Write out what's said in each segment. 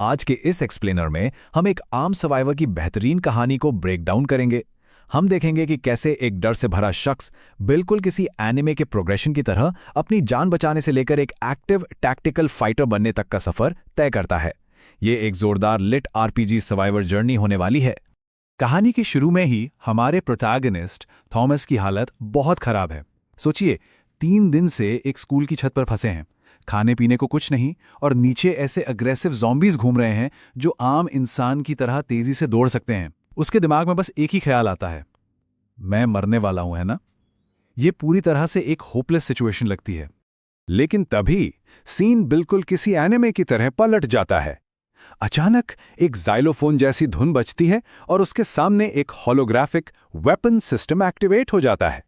आज के इस एक्सप्लेनर में हम एक आम सर्वाइवर की बेहतरीन कहानी को ब्रेक डाउन करेंगे। हम देखेंगे कि कैसे एक डर से भरा शख्स बिल्कुल किसी एनिमे के प्रोग्रेशन की तरह अपनी जान बचाने से लेकर एक एक्टिव टैक्टिकल फाइटर बनने तक का सफर तय करता है। ये एक जोरदार लिट आरपीजी सर्वाइवर जर्नी होने वाली है। कहानी के शुरू में ही हमारे प्रोटैगनिस्ट थॉमस की हालत बहुत खराब है। सोचिए, 3 दिन से एक स्कूल की छत पर फंसे हैं, खाने पीने को कुछ नहीं, और नीचे ऐसे अग्रेसिव ज़ॉम्बीज़ घूम रहे हैं जो आम इंसान की तरह तेजी से दौड़ सकते हैं। उसके दिमाग में बस एक ही ख्याल आता है, मैं मरने वाला हूं, है ना? ये पूरी तरह से एक होपलेस सिचुएशन लगती है। लेकिन तभी सीन बिल्कुल किसी एनिमे की तरह पलट जाता है। अचानक एक जाइलोफोन जैसी धुन बजती है और उसके सामने एक होलोग्राफिक वेपन सिस्टम एक्टिवेट हो जाता है।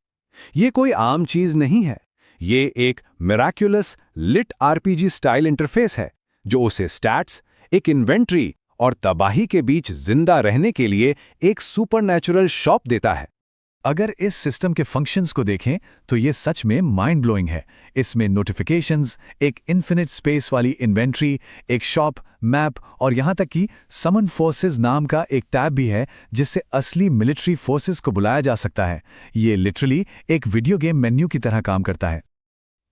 ये कोई आम चीज नहीं है, ये एक Miraculous lit RPG style interface है जो उसे स्टैट्स, एक इन्वेंट्री और तबाही के बीच जिंदा रहने के लिए एक सुपरनैचुरल शॉप देता है। अगर इस सिस्टम के फंक्शंस को देखें तो ये सच में माइंड ब्लोइंग है। इसमें नोटिफिकेशंस, एक इन्फिनिट स्पेस वाली इन्वेंट्री, एक शॉप, मैप और यहाँ तक कि समन फोर्सेस नाम का एक टैब भी है जिससे असली मिलिट्री फोर्सेस को बुलाया जा सकता है। ये लिटरली एक वीडियो गेम मेन्यू की तरह काम करता है।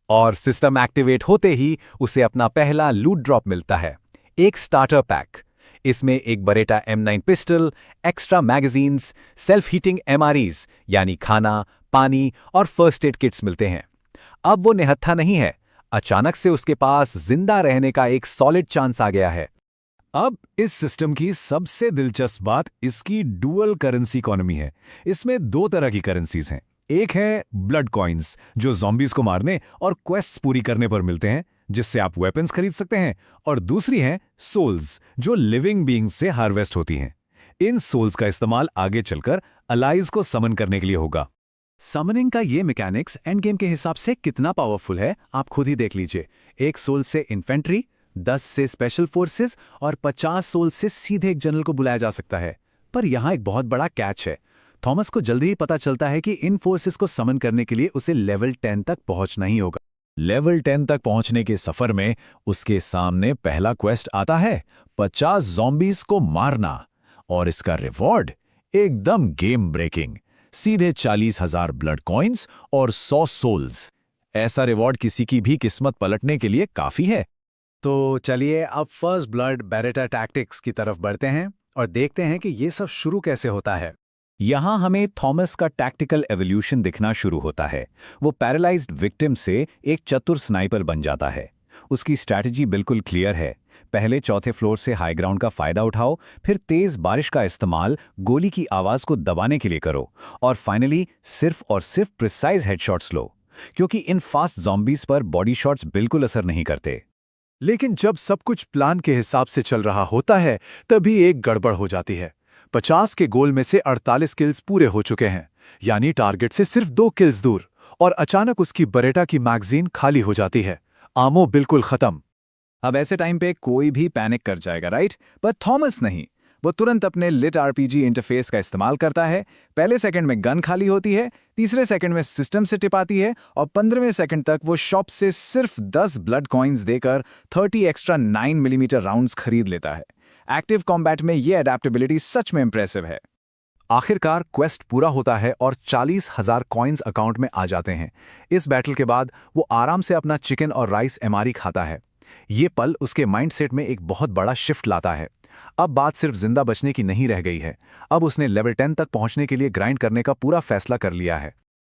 और सिस्टम एक्टिवेट होते ही उसे अपना पहला लूट ड्रॉप मिलता है, एक स्टार्टर पैक। इसमें एक Bareta M9 pistol, extra magazines, self heating MREs यानी खाना, पानी और फर्स्ट एड किट्स मिलते हैं। अब वो निहत्था नहीं है, अचानक से उसके पास जिंदा रहने का एक सॉलिड चांस आ गया है। अब इस सिस्टम की सबसे दिलचस्प बात इसकी डुअल करेंसी इकोनॉमी है। इसमें 2 तरह की करेंसीज हैं। एक है ब्लड कॉइन्स जो ज़ॉम्बीज को मारने और क्वेस्ट्स पूरी करने पर मिलते हैं, जिससे आप वेपन्स खरीद सकते हैं, और दूसरी है सोल्स जो लिविंग बीइंग्स से हार्वेस्ट होती हैं। इन सोल्स का इस्तेमाल आगे चलकर अलाइज को समन करने के लिए होगा। समनिंग का ये मैकेनिक्स एंड गेम के हिसाब से कितना पावरफुल है आप खुद ही देख लीजिए। 1 सोल से इन्फेंट्री, 10 से स्पेशल फोर्सेस और 50 सोल से सीधे एक जनरल को बुलाया जा सकता है। पर यहाँ एक बहुत बड़ा कैच है। थॉमस को जल्दी ही पता चलता है कि इन फोर्सेस को समन करने के लिए उसे लेवल 10 तक पहुंचना ही होगा। लेवल 10 तक पहुंचने के सफर में उसके सामने पहला क्वेस्ट आता है, 50 ज़ॉम्बीज को मारना। और इसका रिवॉर्ड एकदम गेम ब्रेकिंग, सीधे 40,000 ब्लड कॉइन्स और 100 सोल्स। ऐसा रिवॉर्ड किसी की भी किस्मत पलटने के लिए काफी है। तो चलिए अब फर्स्ट ब्लड बेरेटा टैक्टिक्स की तरफ बढ़ते हैं और देखते हैं कि ये सब शुरू कैसे होता है। यहां हमें थॉमस का टैक्टिकल एवोल्यूशन दिखना शुरू होता है। वो पैरालाइज्ड विक्टिम से एक चतुर स्नाइपर बन जाता है। उसकी स्ट्रैटेजी बिल्कुल क्लियर है। पहले चौथे फ्लोर से हाई ग्राउंड का फायदा उठाओ, फिर तेज बारिश का इस्तेमाल गोली की आवाज को दबाने के लिए करो, और फाइनली सिर्फ और सिर्फ प्रिसाइज हेडशॉट्स लो, क्योंकि इन फास्ट ज़ॉम्बीज पर बॉडी शॉट्स बिल्कुल असर नहीं करते। लेकिन जब सब कुछ प्लान के हिसाब से चल रहा होता है, तभी एक गड़बड़ हो जाती है। 50 के गोल में से 48 किल्स पूरे हो चुके हैं, यानी टारगेट से सिर्फ 2 किल्स दूर, और अचानक उसकी बरेटा की मैगजीन खाली हो जाती है। आमो बिल्कुल खत्म। अब ऐसे टाइम पे कोई भी पैनिक कर जाएगा, राइट? पर थॉमस नहीं। वो तुरंत अपने लिट आरपीजी इंटरफेस का इस्तेमाल करता है। पहले सेकंड में गन खाली होती है, तीसरे सेकंड में सिस्टम से टिपाती है, और 15वें सेकंड तक वो शॉप से सिर्फ 10 ब्लड कॉइन्स देकर 30 एक्स्ट्रा 9 मिलीमीटर राउंड्स खरीद लेता है। एक्टिव कॉम्बैट में ये अडेप्टेबिलिटी सच में इंप्रेसिव है। आखिरकार क्वेस्ट पूरा होता है और 40,000 कॉइन्स अकाउंट में आ जाते हैं। इस बैटल के बाद वो आराम से अपना चिकन और राइस MRE खाता है। ये पल उसके माइंडसेट में एक बहुत बड़ा शिफ्ट लाता है। अब बात सिर्फ जिंदा बचने की नहीं रह गई है। अब उसने लेवल 10 तक पहुंचने के लिए ग्राइंड करने का पूरा फैसला कर लिया है।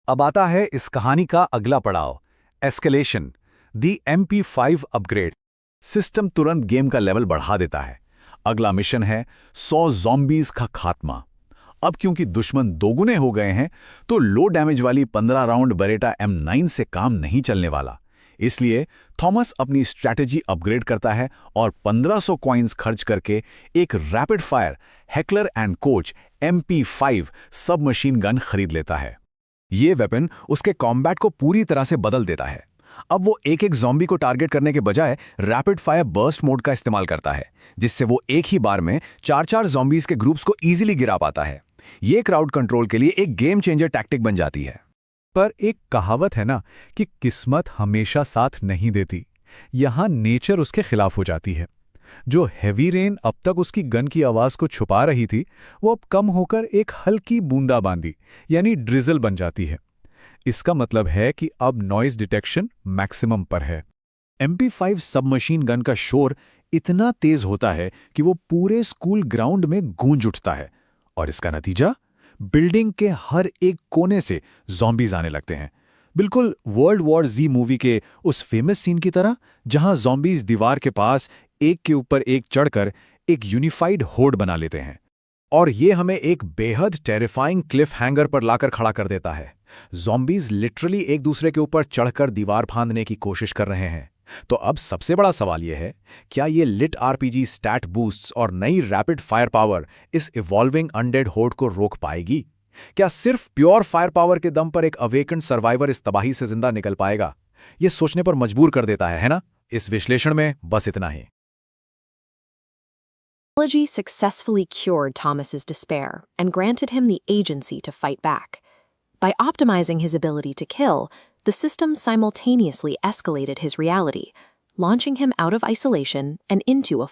अब आता है इस कहानी का अगला पड़ाव, एस्केलेशन, दी MP5 अपग्रेड। सिस्टम तुरंत गेम का लेवल बढ़ा देता है। अगला मिशन है 100 ज़ॉम्बीज का खात्मा। अब क्योंकि दुश्मन दोगुने हो गए हैं, तो लो डैमेज वाली 15 राउंड बरेटा M9 से काम नहीं चलने वाला। इसलिए थॉमस अपनी स्ट्रैटेजी अपग्रेड करता है और 1500 कॉइन्स खर्च करके एक rapid fire Heckler and Koch MP5 sub machine gun खरीद लेता है। ये वेपन उसके कॉम्बैट को पूरी तरह से बदल देता है। अब वो एक एक ज़ॉम्बी को टारगेट करने के बजाय रैपिड फायर बर्स्ट मोड का इस्तेमाल करता है, जिससे वो एक ही बार में 4-4 ज़ॉम्बीज के ग्रुप्स को इजीली गिरा पाता है। ये क्राउड कंट्रोल के लिए एक गेम चेंजर टैक्टिक बन जाती है। पर एक कहावत है ना कि किस्मत हमेशा साथ नहीं देती। यहां नेचर उसके खिलाफ हो जाती है। जो हैवी रेन अब तक उसकी गन की आवाज को छुपा रही थी, वो अब कम होकर एक हल्की बूंदाबांदी यानी ड्रिजल बन जाती है। इसका मतलब है कि अब नॉइज डिटेक्शन मैक्सिमम पर है। MP5 सबमशीन गन का शोर इतना तेज होता है कि वो पूरे स्कूल ग्राउंड में गूंज उठता है, और इसका नतीजा बिल्डिंग के हर एक कोने से ज़ॉम्बीज आने लगते हैं। बिल्कुल वर्ल्ड वॉर Z मूवी के उस फेमस सीन की तरह, जहां ज़ॉम्बीज दीवार के पास एक के ऊपर एक चढ़कर एक यूनिफाइड होड बना लेते हैं। और ये हमें एक बेहद टेरिफाइंग क्लिफ हैंगर पर लाकर खड़ा कर देता है। ज़ॉम्बीज लिटरली एक दूसरे के ऊपर चढ़कर दीवार फांदने की कोशिश कर रहे हैं। तो अब सबसे बड़ा सवाल यह है, क्या ये लिट RPG स्टैट बूस्ट्स और नई रैपिड फायर पावर इस इवॉल्विंग अनडेड होड को रोक पाएगी? क्या सिर्फ प्योर फायर पावर के दम पर एक अवेकेंड सर्वाइवर इस तबाही से जिंदा निकल पाएगा? ये सोचने पर मजबूर कर देता है ना? इस विश्लेषण में बस इतना ही। Technology successfully cured Thomas's despair and granted him the agency to fight back. By optimizing his ability to kill, the system simultaneously escalated his reality, launching him out of isolation and into a